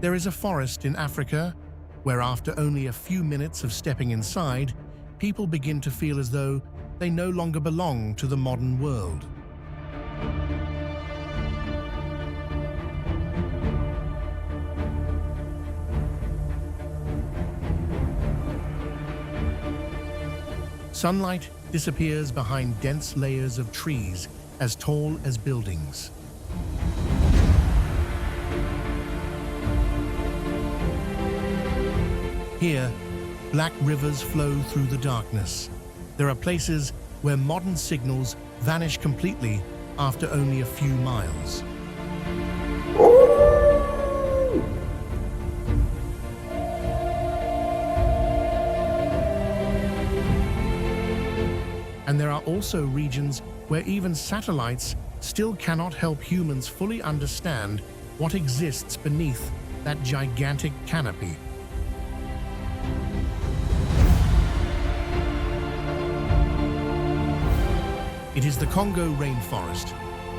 There is a forest in Africa where after only a few minutes of stepping inside, people begin to feel as though they no longer belong to the modern world. Sunlight disappears behind dense layers of trees as tall as buildings. Here, black rivers flow through the darkness. There are places where modern signals vanish completely after only a few miles. And there are also regions where even satellites still cannot help humans fully understand what exists beneath that gigantic canopy. It is the Congo Rainforest,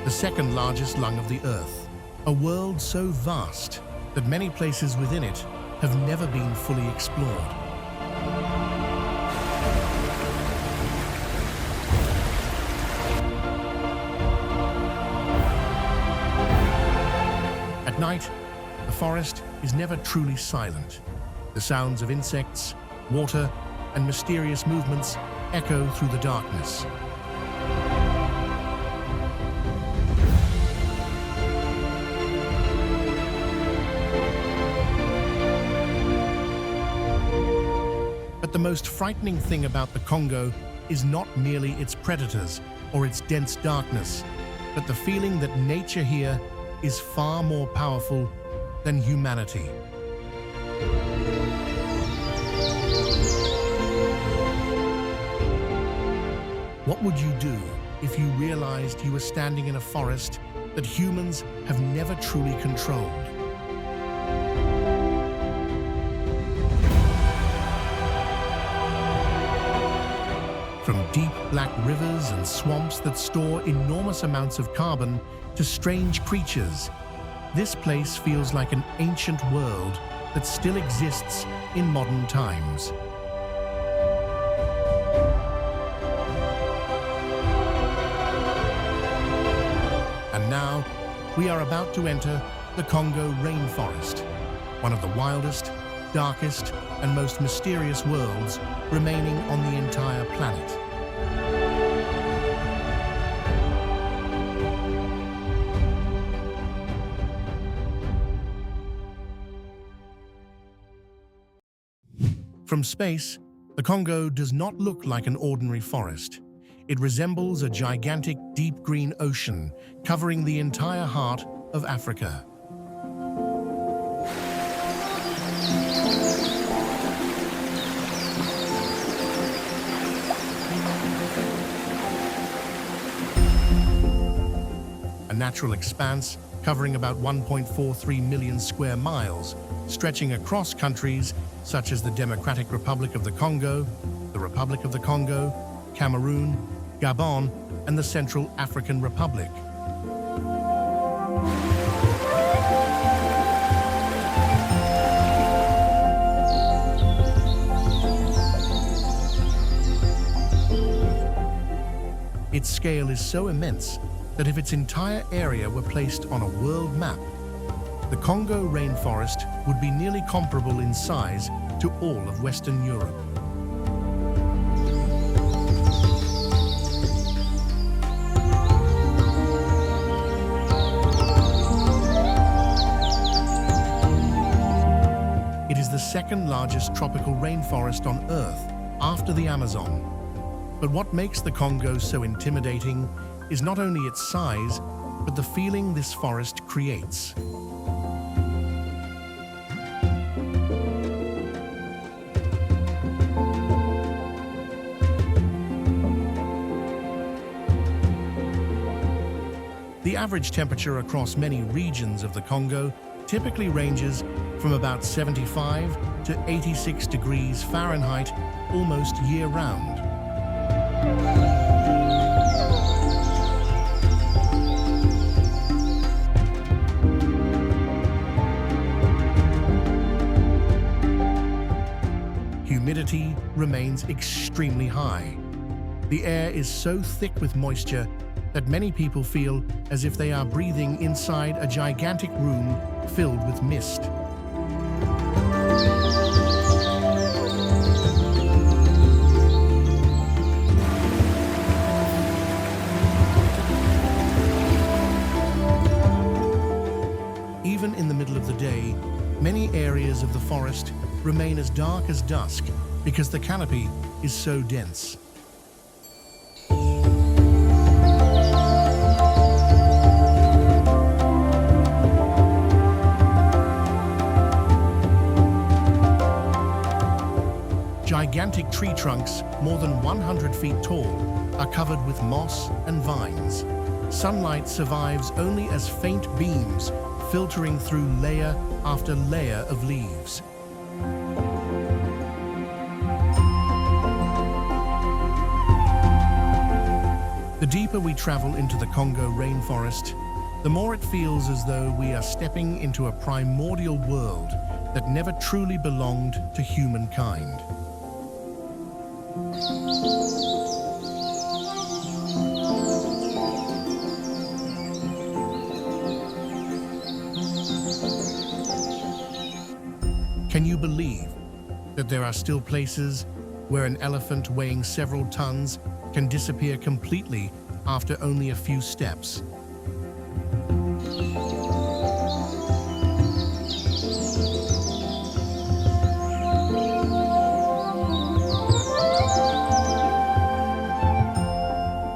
the second largest lung of the Earth, a world so vast that many places within it have never been fully explored. At night, the forest is never truly silent. The sounds of insects, water, and mysterious movements echo through the darkness. But the most frightening thing about the Congo is not merely its predators or its dense darkness, but the feeling that nature here is far more powerful than humanity. What would you do if you realized you were standing in a forest that humans have never truly controlled? From deep black rivers and swamps that store enormous amounts of carbon to strange creatures, this place feels like an ancient world that still exists in modern times. And now, we are about to enter the Congo Rainforest, one of the wildest, darkest, and most mysterious worlds remaining on the entire planet. From space, the Congo does not look like an ordinary forest. It resembles a gigantic deep green ocean covering the entire heart of Africa. A natural expanse covering about 1.43 million square miles, stretching across countries such as the Democratic Republic of the Congo, the Republic of the Congo, Cameroon, Gabon, and the Central African Republic. Its scale is so immense that if its entire area were placed on a world map, the Congo Rainforest would be nearly comparable in size to all of Western Europe. It is the second largest tropical rainforest on Earth after the Amazon. But what makes the Congo so intimidating is not only its size, but the feeling this forest creates. The average temperature across many regions of the Congo typically ranges from about 75 to 86 degrees Fahrenheit almost year-round. humidity remains extremely high. The air is so thick with moisture that many people feel as if they are breathing inside a gigantic room filled with mist. Even in the middle of the day, many areas of the forest remain as dark as dusk because the canopy is so dense. Gigantic tree trunks, more than 100 feet tall, are covered with moss and vines. Sunlight survives only as faint beams filtering through layer after layer of leaves. The deeper we travel into the Congo Rainforest, the more it feels as though we are stepping into a primordial world that never truly belonged to humankind. Can you believe that there are still places where an elephant weighing several tons can disappear completely after only a few steps?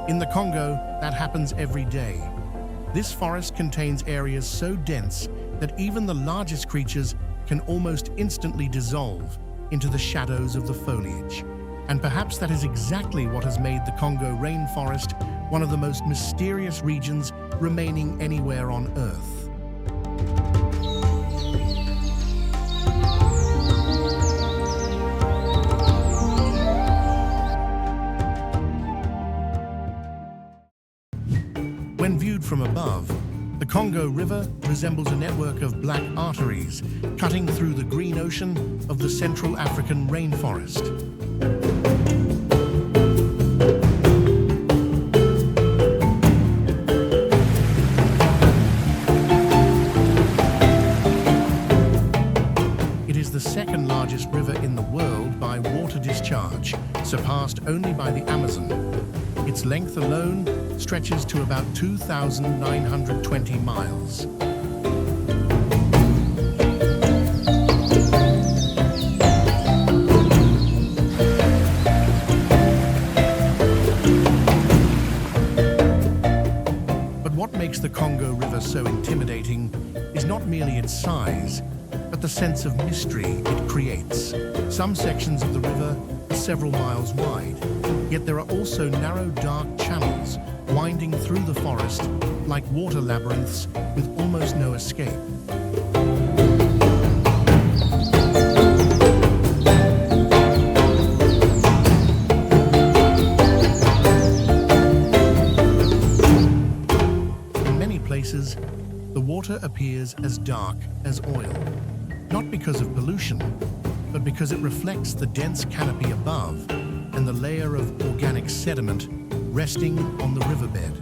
In the Congo, that happens every day. This forest contains areas so dense that even the largest creatures can almost instantly dissolve into the shadows of the foliage. And perhaps that is exactly what has made the Congo Rainforest one of the most mysterious regions remaining anywhere on Earth. When viewed from above, the Congo River resembles a network of black arteries cutting through the green ocean of the Central African rainforest. It is the second largest river in the world by water discharge, surpassed only by the Amazon. Its length alone stretches to about 2,920 miles. But what makes the Congo River so intimidating is not merely its size, but the sense of mystery it creates. Some sections of the river are several miles wide, yet there are also narrow, dark channels winding through the forest like water labyrinths with almost no escape. In many places, the water appears as dark as oil, not because of pollution, but because it reflects the dense canopy above and the layer of organic sediment resting on the riverbed.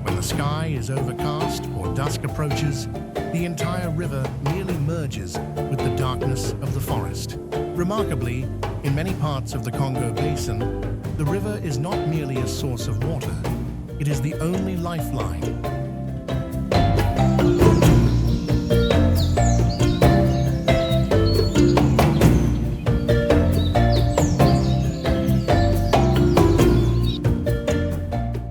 When the sky is overcast or dusk approaches, the entire river nearly merges with the darkness of the forest. Remarkably, in many parts of the Congo Basin, the river is not merely a source of water, it is the only lifeline.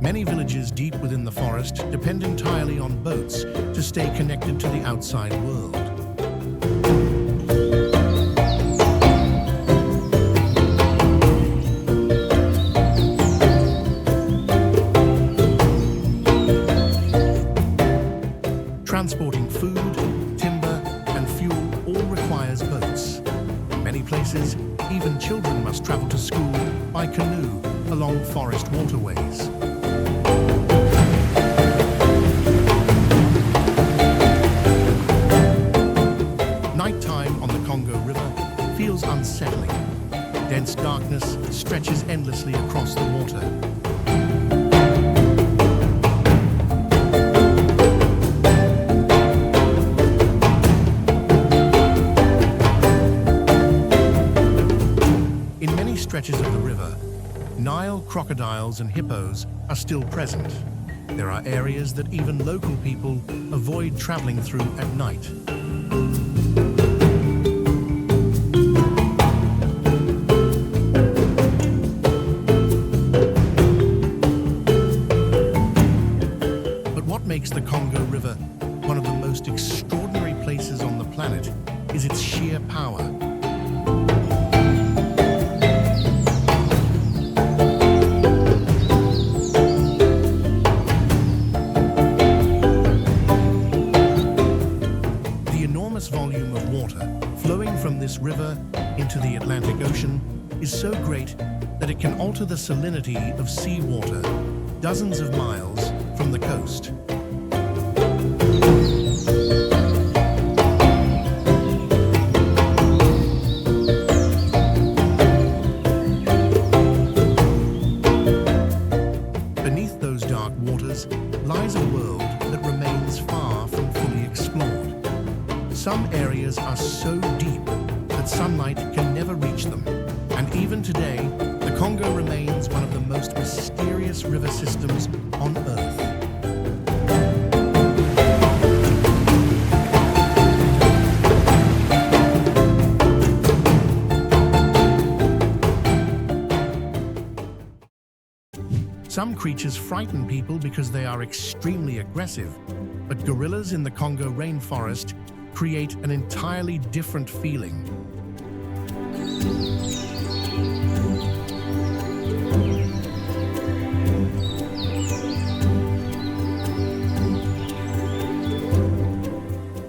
Many villages deep within the forest depend entirely on boats to stay connected to the outside world. Transporting food, timber, and fuel all requires boats. In many places, even children must travel to school by canoe along rainforest waterways. Nighttime on the Congo River feels unsettling. Dense darkness stretches endlessly across the water. In many stretches of the river, Nile crocodiles and hippos are still present. There are areas that even local people avoid traveling through at night. Makes the Congo River one of the most extraordinary places on the planet is its sheer power. The enormous volume of water flowing from this river into the Atlantic Ocean is so great that it can alter the salinity of seawater dozens of miles from the coast. Beneath those dark waters lies a world that remains far from fully explored. Some areas are so deep that sunlight can never reach them, and even today, the Congo remains one of the most mysterious river systems on Earth. Some creatures frighten people because they are extremely aggressive, but gorillas in the Congo Rainforest create an entirely different feeling.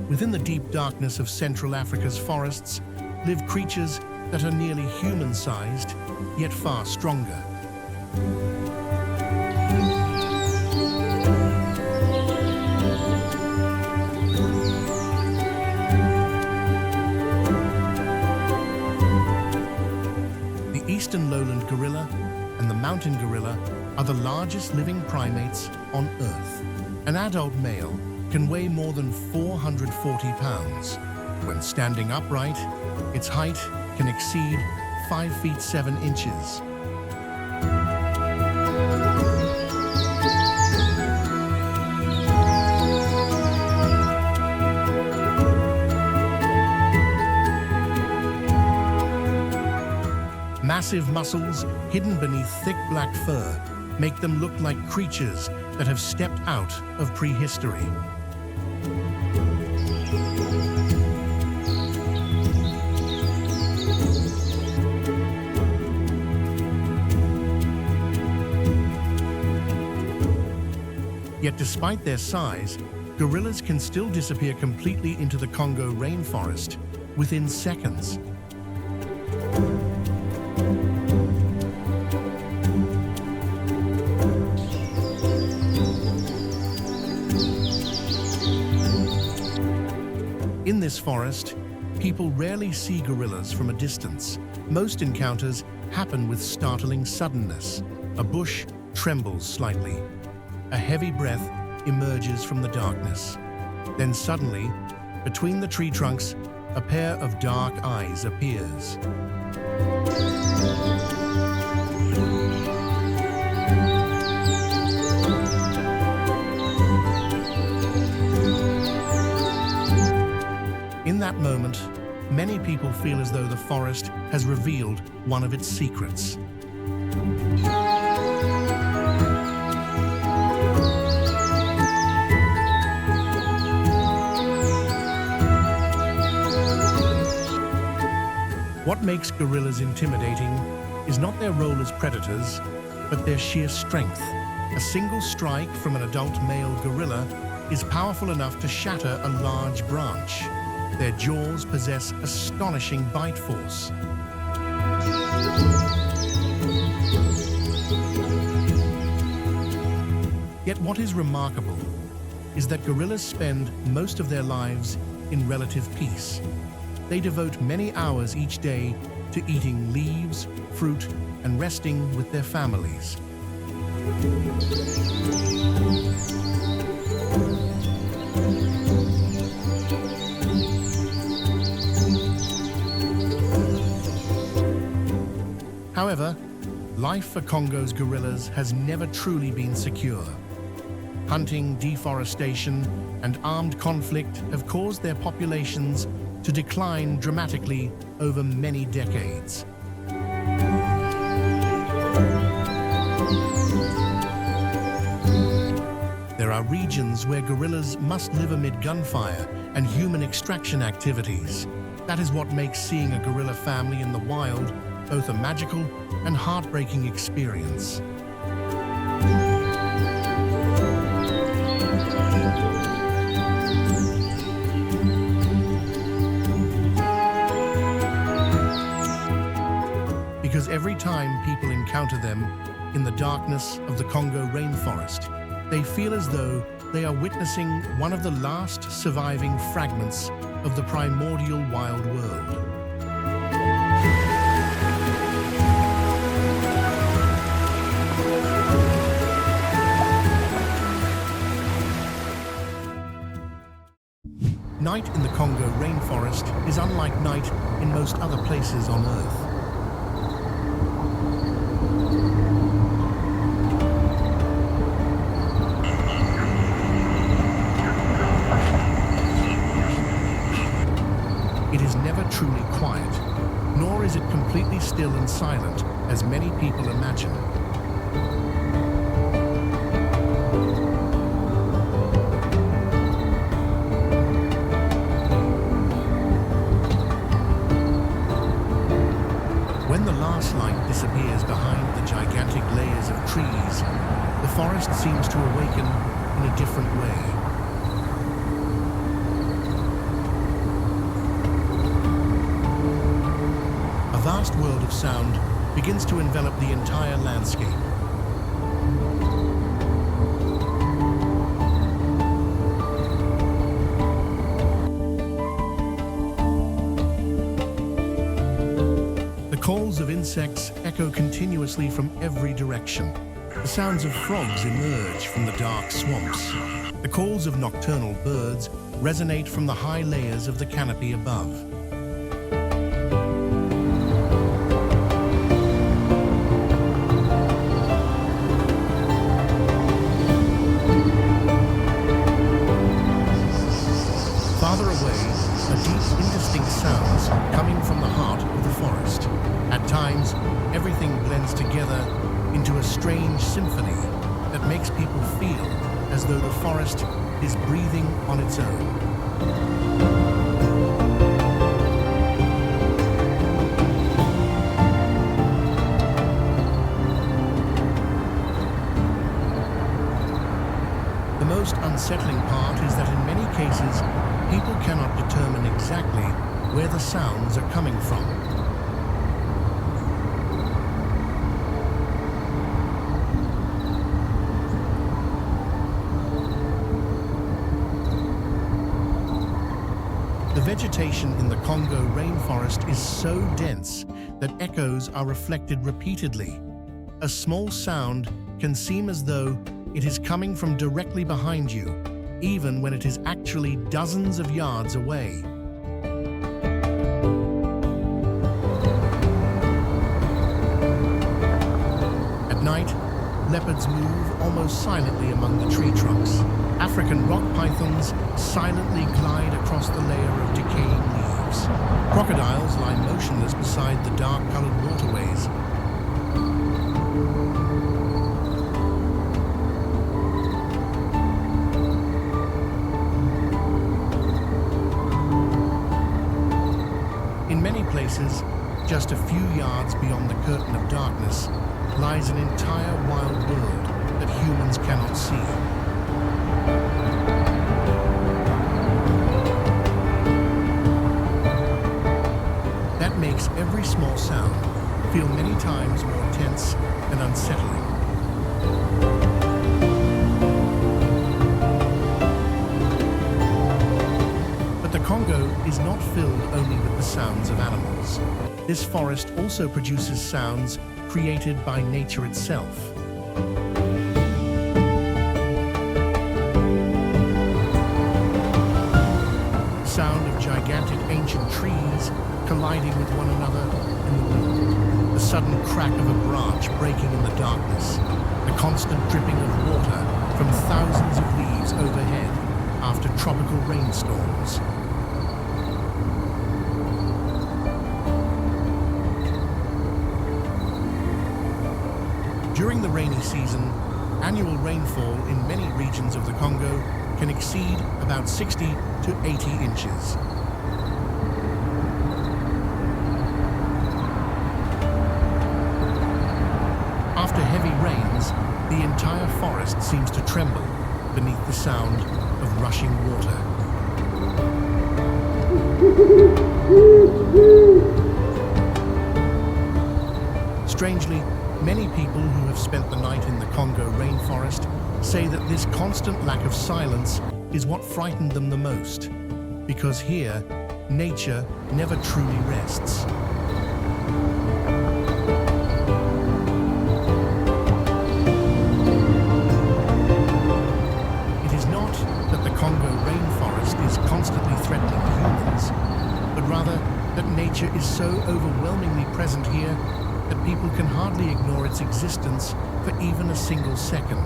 Within the deep darkness of Central Africa's forests live creatures that are nearly human-sized, yet far stronger. The eastern lowland gorilla and the mountain gorilla are the largest living primates on Earth. An adult male can weigh more than 440 pounds. When standing upright, its height can exceed 5 feet 7 inches. Massive muscles hidden beneath thick black fur make them look like creatures that have stepped out of prehistory. Yet despite their size, gorillas can still disappear completely into the Congo rainforest within seconds. In this forest, people rarely see gorillas from a distance. Most encounters happen with startling suddenness. A bush trembles slightly. A heavy breath emerges from the darkness. Then suddenly, between the tree trunks, a pair of dark eyes appears. In that moment, many people feel as though the forest has revealed one of its secrets. What makes gorillas intimidating is not their role as predators, but their sheer strength. A single strike from an adult male gorilla is powerful enough to shatter a large branch. Their jaws possess astonishing bite force. Yet what is remarkable is that gorillas spend most of their lives in relative peace. They devote many hours each day to eating leaves, fruit, and resting with their families. However, life for Congo's gorillas has never truly been secure. Hunting, deforestation, and armed conflict have caused their populations to decline dramatically over many decades. There are regions where gorillas must live amid gunfire and human extraction activities. That is what makes seeing a gorilla family in the wild both a magical and heartbreaking experience. Because every time people encounter them in the darkness of the Congo Rainforest, they feel as though they are witnessing one of the last surviving fragments of the primordial wild world. Night in the Congo Rainforest is unlike night in most other places on Earth. It is never truly quiet, nor is it completely still and silent, as many people imagine. When the last light disappears behind the gigantic layers of trees, the forest seems to awaken in a different way. A vast world of sound begins to envelop the entire landscape. The calls of insects echo continuously from every direction. The sounds of frogs emerge from the dark swamps. The calls of nocturnal birds resonate from the high layers of the canopy above. Farther away are deep, indistinct sounds coming from the heart of the forest. At times, everything blends together into a strange symphony that makes people feel as though the forest is breathing on its own. The most unsettling part is that in many cases, people cannot determine exactly where the sounds are coming from. The vegetation in the Congo Rainforest is so dense that echoes are reflected repeatedly. A small sound can seem as though it is coming from directly behind you, even when it is actually dozens of yards away. At night, leopards move almost silently among the tree trunks. African rock pythons silently glide across the layer of decaying leaves. Crocodiles lie motionless beside the dark-colored waterways. In many places, just a few yards beyond the curtain of darkness, lies an entire wild world that humans cannot see. That makes every small sound feel many times more tense and unsettling. filled only with the sounds of animals. This forest also produces sounds created by nature itself. The sound of gigantic ancient trees colliding with one another in the wind. The sudden crack of a branch breaking in the darkness. The constant dripping of water from thousands of leaves overhead after tropical rainstorms. During the rainy season, annual rainfall in many regions of the Congo can exceed about 60 to 80 inches. After heavy rains, the entire forest seems to tremble beneath the sound of rushing water. Strangely, many people who have spent the night in the Congo Rainforest say that this constant lack of silence is what frightened them the most, because here, nature never truly rests. It is not that the Congo Rainforest is constantly threatening humans, but rather that nature is so overwhelmingly present here that people can hardly ignore its existence for even a single second.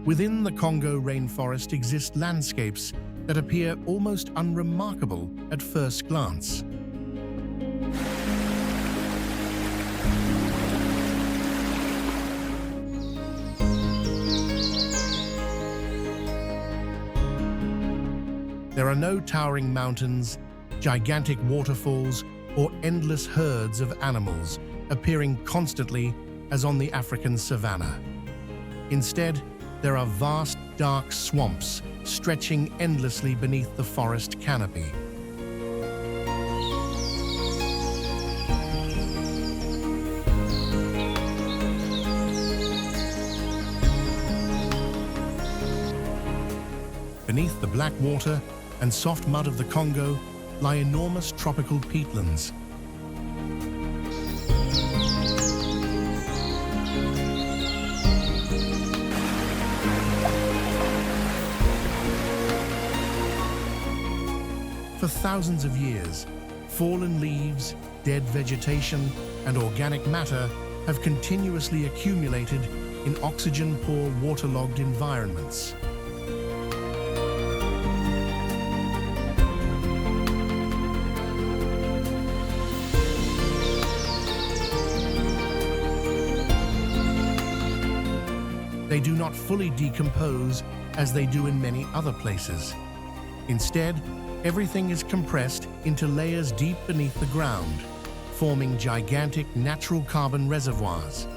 Within the Congo Rainforest exist landscapes that appear almost unremarkable at first glance. There are no towering mountains, gigantic waterfalls, or endless herds of animals appearing constantly as on the African savanna. Instead, there are vast, dark swamps stretching endlessly beneath the forest canopy. Beneath the black water and soft mud of the Congo lie enormous tropical peatlands. For thousands of years, fallen leaves, dead vegetation, and organic matter have continuously accumulated in oxygen-poor, waterlogged environments. They do not fully decompose as they do in many other places. Instead, everything is compressed into layers deep beneath the ground, forming gigantic natural carbon reservoirs.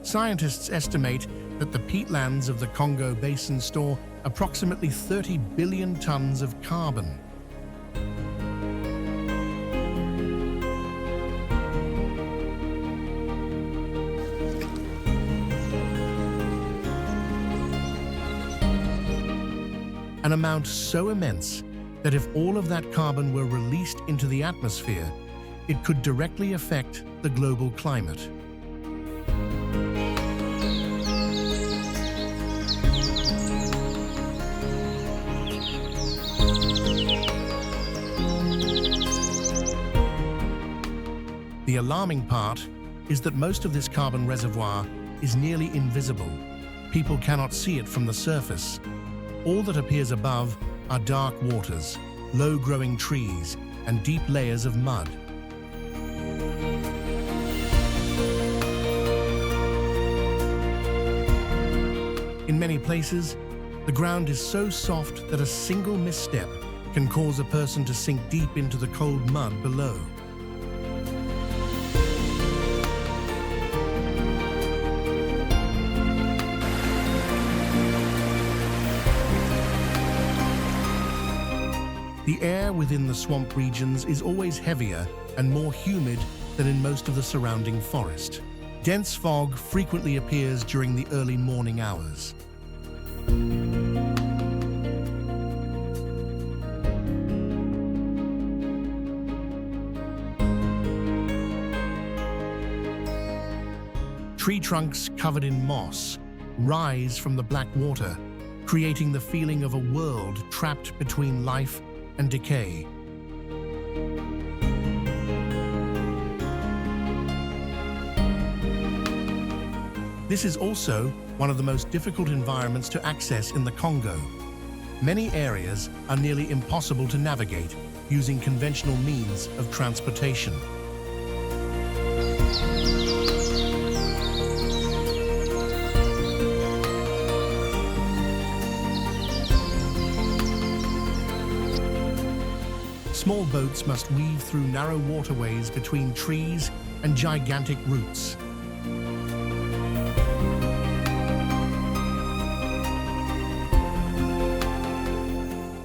Scientists estimate that the peatlands of the Congo Basin store approximately 30 billion tons of carbon. An amount so immense that if all of that carbon were released into the atmosphere, it could directly affect the global climate. The alarming part is that most of this carbon reservoir is nearly invisible. People cannot see it from the surface. All that appears above are dark waters, low-growing trees, and deep layers of mud. In many places, the ground is so soft that a single misstep can cause a person to sink deep into the cold mud below. The air within the swamp regions is always heavier and more humid than in most of the surrounding forest. Dense fog frequently appears during the early morning hours. Tree trunks covered in moss rise from the black water, creating the feeling of a world trapped between life and decay. This is also one of the most difficult environments to access in the Congo. Many areas are nearly impossible to navigate using conventional means of transportation. Small boats must weave through narrow waterways between trees and gigantic roots.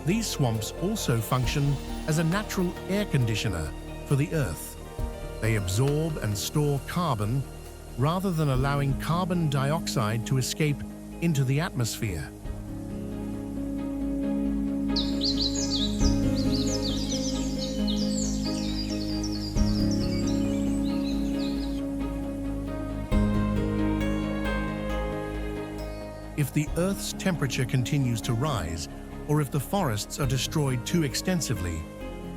These swamps also function as a natural air conditioner for the earth. They absorb and store carbon rather than allowing carbon dioxide to escape into the atmosphere. If the Earth's temperature continues to rise, or if the forests are destroyed too extensively,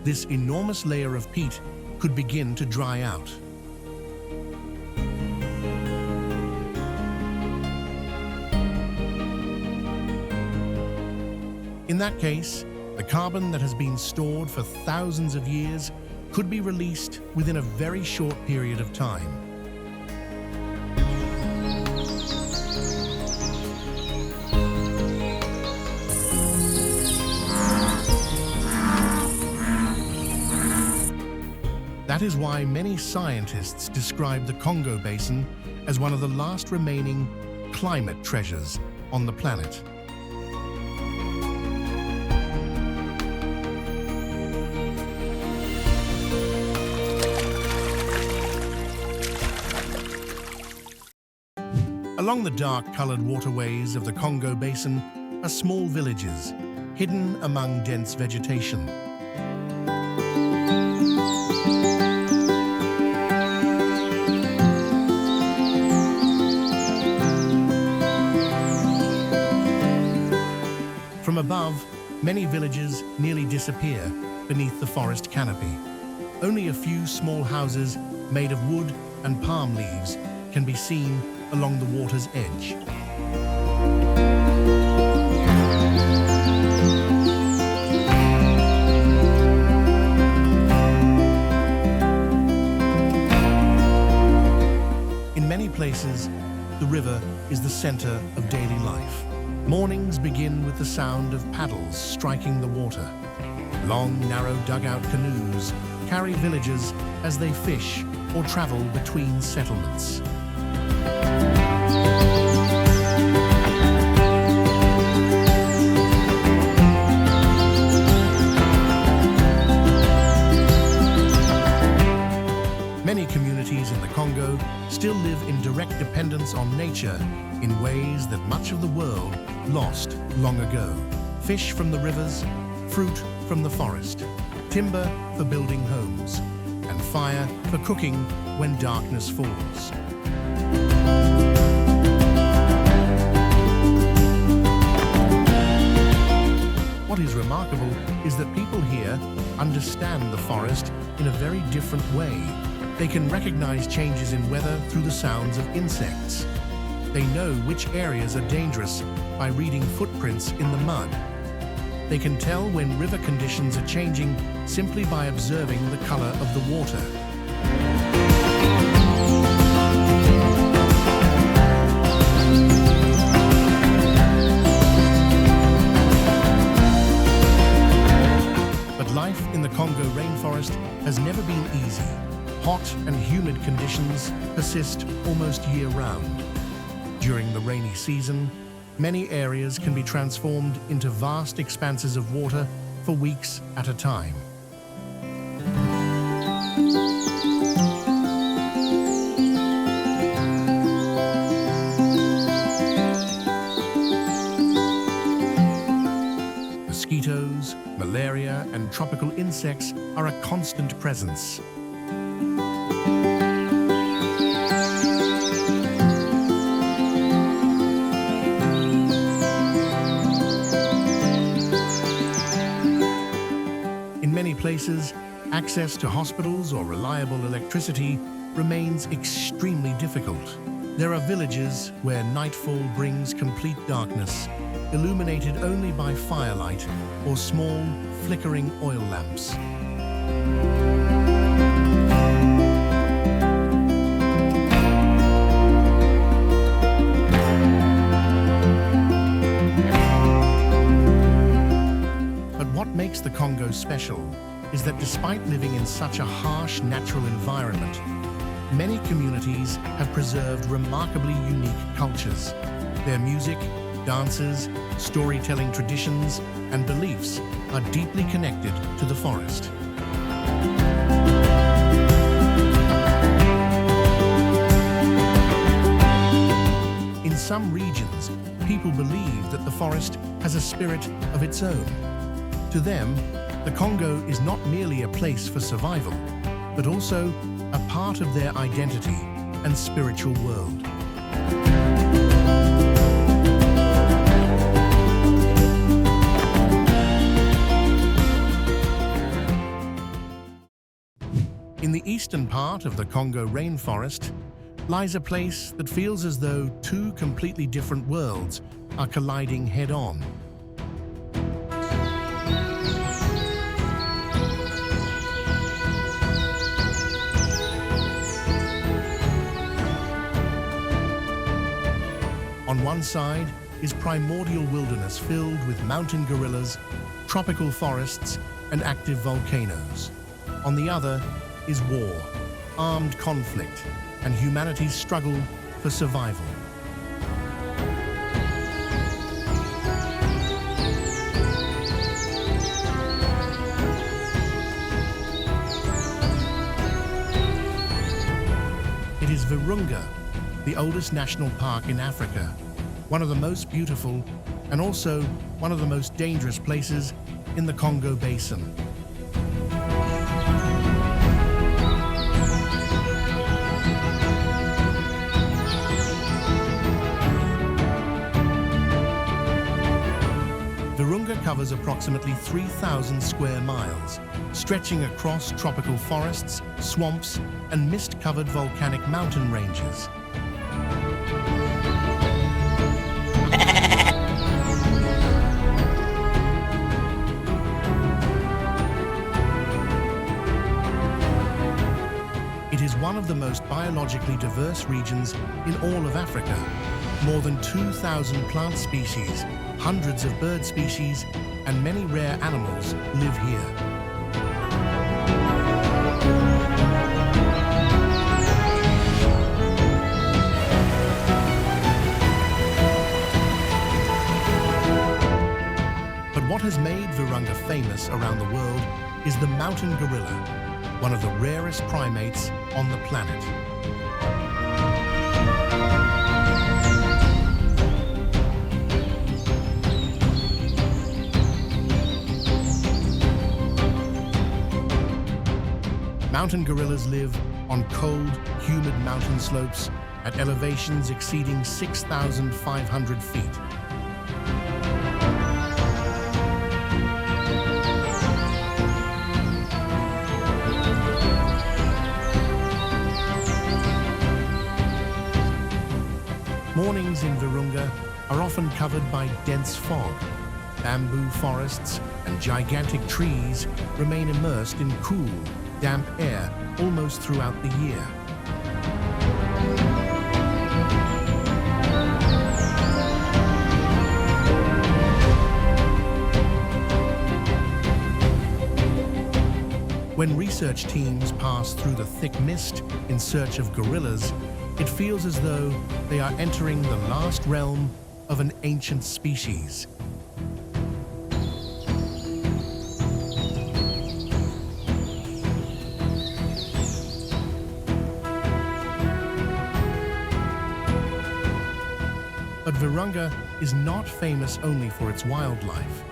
this enormous layer of peat could begin to dry out. In that case, the carbon that has been stored for thousands of years could be released within a very short period of time. That is why many scientists describe the Congo Basin as one of the last remaining climate treasures on the planet. Along the dark-colored waterways of the Congo Basin are small villages, hidden among dense vegetation. From above, many villages nearly disappear beneath the forest canopy. Only a few small houses made of wood and palm leaves can be seen along the water's edge. In many places, the river is the center of daily life. Mornings begin with the sound of paddles striking the water. Long, narrow dugout canoes carry villagers as they fish or travel between settlements. Many communities in the Congo still live in direct dependence on nature in ways that much of the world lost long ago. Fish from the rivers, fruit from the forest, timber for building homes, and fire for cooking when darkness falls. What is remarkable is that people here understand the forest in a very different way. They can recognize changes in weather through the sounds of insects. They know which areas are dangerous by reading footprints in the mud. They can tell when river conditions are changing simply by observing the color of the water. But life in the Congo Rainforest has never been easy. Hot and humid conditions persist almost year-round. During the rainy season, many areas can be transformed into vast expanses of water for weeks at a time. Mosquitoes, malaria, and tropical insects are a constant presence. In many places, access to hospitals or reliable electricity remains extremely difficult. There are villages where nightfall brings complete darkness, illuminated only by firelight or small, flickering oil lamps. But what makes the Congo special is that despite living in such a harsh natural environment, many communities have preserved remarkably unique cultures. Their music, dances, storytelling traditions, and beliefs are deeply connected to the forest. In some regions, people believe that the forest has a spirit of its own. To them, the Congo is not merely a place for survival, but also a part of their identity and spiritual world. In the eastern part of the Congo Rainforest lies a place that feels as though two completely different worlds are colliding head-on. On one side is primordial wilderness filled with mountain gorillas, tropical forests, and active volcanoes. On the other is war, armed conflict, and humanity's struggle for survival. It is Virunga, the oldest national park in Africa, one of the most beautiful and also one of the most dangerous places in the Congo Basin. Virunga covers approximately 3,000 square miles, stretching across tropical forests, swamps, and mist-covered volcanic mountain ranges. It is one of the most biologically diverse regions in all of Africa. More than 2,000 plant species, hundreds of bird species, and many rare animals live here. But what has made Virunga famous around the world is the mountain gorilla, one of the rarest primates on the planet. Mountain gorillas live on cold, humid mountain slopes at elevations exceeding 6,500 feet. Mornings in Virunga are often covered by dense fog. Bamboo forests and gigantic trees remain immersed in cool, damp air almost throughout the year. When research teams pass through the thick mist in search of gorillas, it feels as though they are entering the last realm of an ancient species. But Virunga is not famous only for its wildlife.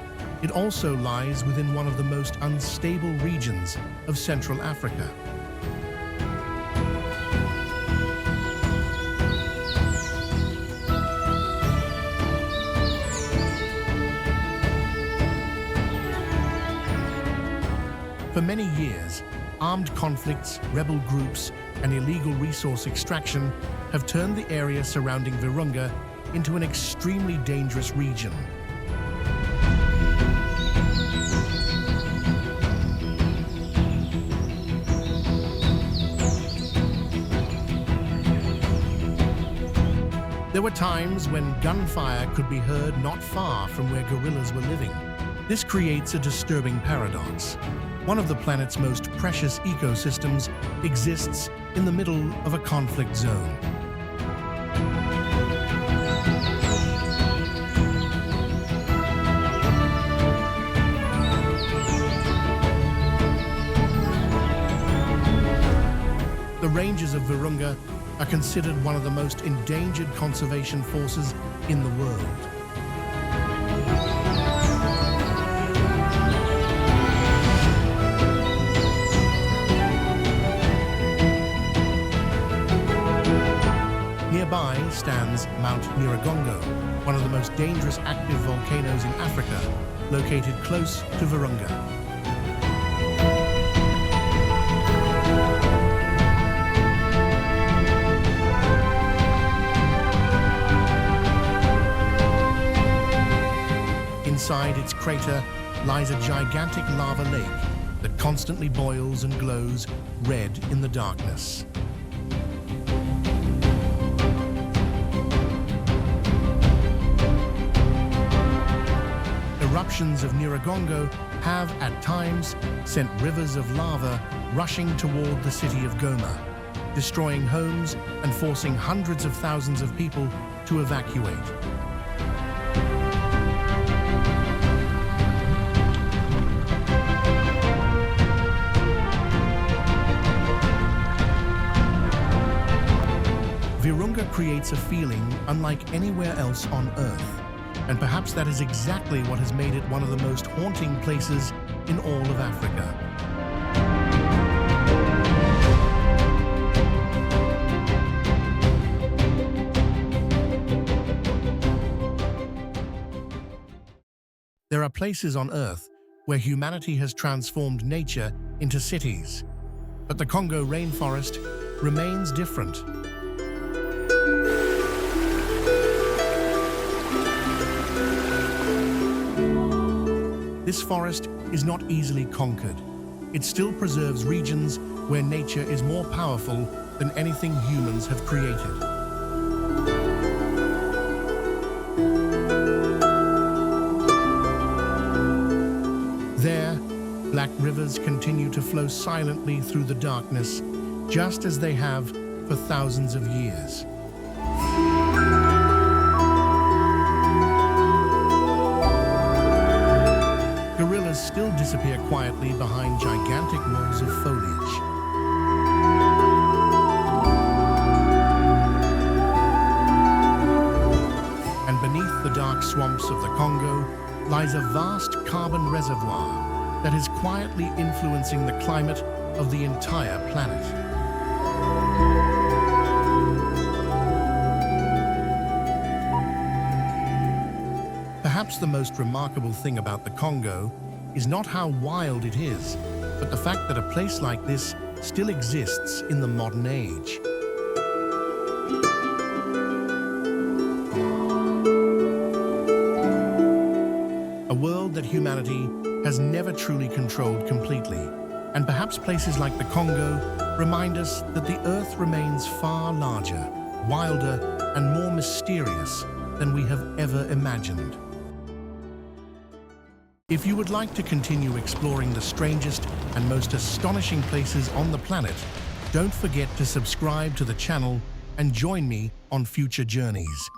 It also lies within one of the most unstable regions of Central Africa. For many years, armed conflicts, rebel groups, and illegal resource extraction have turned the area surrounding Virunga into an extremely dangerous region. There were times when gunfire could be heard not far from where guerrillas were living. This creates a disturbing paradox. One of the planet's most precious ecosystems exists in the middle of a conflict zone. The ranges of Virunga are considered one of the most endangered conservation forces in the world. Nearby stands Mount Nyiragongo, one of the most dangerous active volcanoes in Africa, located close to Virunga. Inside its crater lies a gigantic lava lake that constantly boils and glows red in the darkness. Eruptions of Nyiragongo have, at times, sent rivers of lava rushing toward the city of Goma, destroying homes and forcing hundreds of thousands of people to evacuate. Virunga creates a feeling unlike anywhere else on Earth. And perhaps that is exactly what has made it one of the most haunting places in all of Africa. There are places on Earth where humanity has transformed nature into cities. But the Congo Rainforest remains different. This forest is not easily conquered. It still preserves regions where nature is more powerful than anything humans have created. There, black rivers continue to flow silently through the darkness, just as they have for thousands of years. Gorillas still disappear quietly behind gigantic walls of foliage. And beneath the dark swamps of the Congo lies a vast carbon reservoir that is quietly influencing the climate of the entire planet. Perhaps the most remarkable thing about the Congo is not how wild it is, but the fact that a place like this still exists in the modern age. A world that humanity has never truly controlled completely. And perhaps places like the Congo remind us that the Earth remains far larger, wilder, and more mysterious than we have ever imagined. If you would like to continue exploring the strangest and most astonishing places on the planet, don't forget to subscribe to the channel and join me on future journeys.